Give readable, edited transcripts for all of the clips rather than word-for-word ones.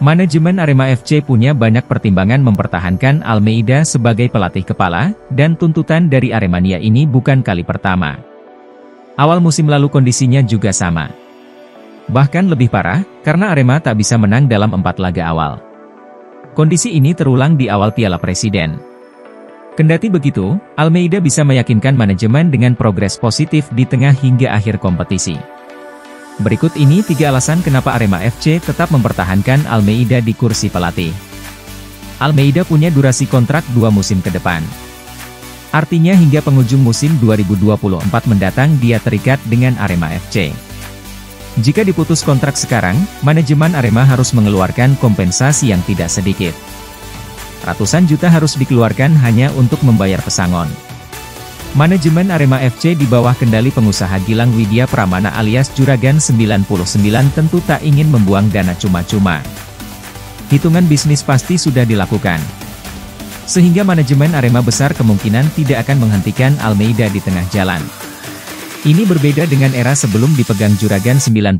Manajemen Arema FC punya banyak pertimbangan mempertahankan Almeida sebagai pelatih kepala, dan tuntutan dari Aremania ini bukan kali pertama. Awal musim lalu kondisinya juga sama. Bahkan lebih parah, karena Arema tak bisa menang dalam 4 laga awal. Kondisi ini terulang di awal Piala Presiden. Kendati begitu, Almeida bisa meyakinkan manajemen dengan progres positif di tengah hingga akhir kompetisi. Berikut ini 3 alasan kenapa Arema FC tetap mempertahankan Almeida di kursi pelatih. Almeida punya durasi kontrak 2 musim ke depan. Artinya hingga penghujung musim 2024 mendatang dia terikat dengan Arema FC. Jika diputus kontrak sekarang, manajemen Arema harus mengeluarkan kompensasi yang tidak sedikit. Ratusan juta harus dikeluarkan hanya untuk membayar pesangon. Manajemen Arema FC di bawah kendali pengusaha Gilang Widya Pramana alias Juragan 99 tentu tak ingin membuang dana cuma-cuma. Hitungan bisnis pasti sudah dilakukan. Sehingga manajemen Arema besar kemungkinan tidak akan menghentikan Almeida di tengah jalan. Ini berbeda dengan era sebelum dipegang Juragan 99.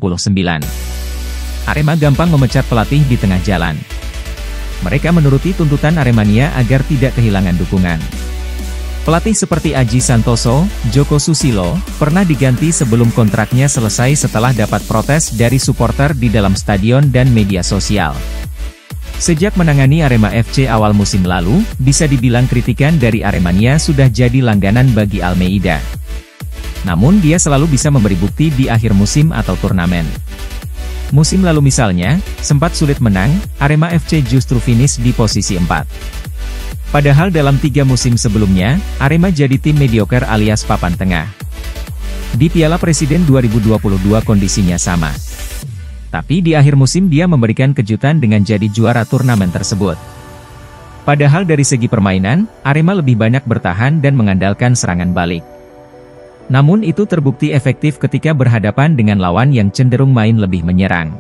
Arema gampang memecat pelatih di tengah jalan. Mereka menuruti tuntutan Aremania agar tidak kehilangan dukungan. Pelatih seperti Aji Santoso, Joko Susilo, pernah diganti sebelum kontraknya selesai setelah dapat protes dari supporter di dalam stadion dan media sosial. Sejak menangani Arema FC awal musim lalu, bisa dibilang kritikan dari Aremania sudah jadi langganan bagi Almeida. Namun dia selalu bisa memberi bukti di akhir musim atau turnamen. Musim lalu misalnya, sempat sulit menang, Arema FC justru finish di posisi 4. Padahal dalam 3 musim sebelumnya, Arema jadi tim mediocre alias papan tengah. Di Piala Presiden 2022 kondisinya sama. Tapi di akhir musim dia memberikan kejutan dengan jadi juara turnamen tersebut. Padahal dari segi permainan, Arema lebih banyak bertahan dan mengandalkan serangan balik. Namun itu terbukti efektif ketika berhadapan dengan lawan yang cenderung main lebih menyerang.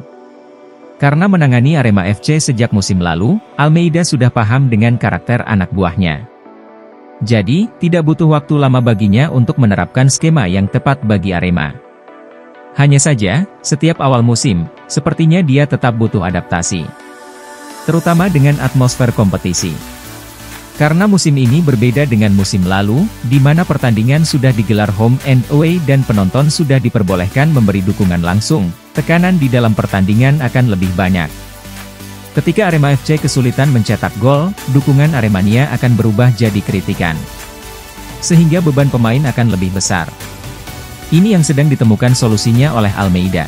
Karena menangani Arema FC sejak musim lalu, Almeida sudah paham dengan karakter anak buahnya. Jadi, tidak butuh waktu lama baginya untuk menerapkan skema yang tepat bagi Arema. Hanya saja, setiap awal musim, sepertinya dia tetap butuh adaptasi. Terutama dengan atmosfer kompetisi. Karena musim ini berbeda dengan musim lalu, di mana pertandingan sudah digelar home and away dan penonton sudah diperbolehkan memberi dukungan langsung, tekanan di dalam pertandingan akan lebih banyak. Ketika Arema FC kesulitan mencetak gol, dukungan Aremania akan berubah jadi kritikan. Sehingga beban pemain akan lebih besar. Ini yang sedang ditemukan solusinya oleh Almeida.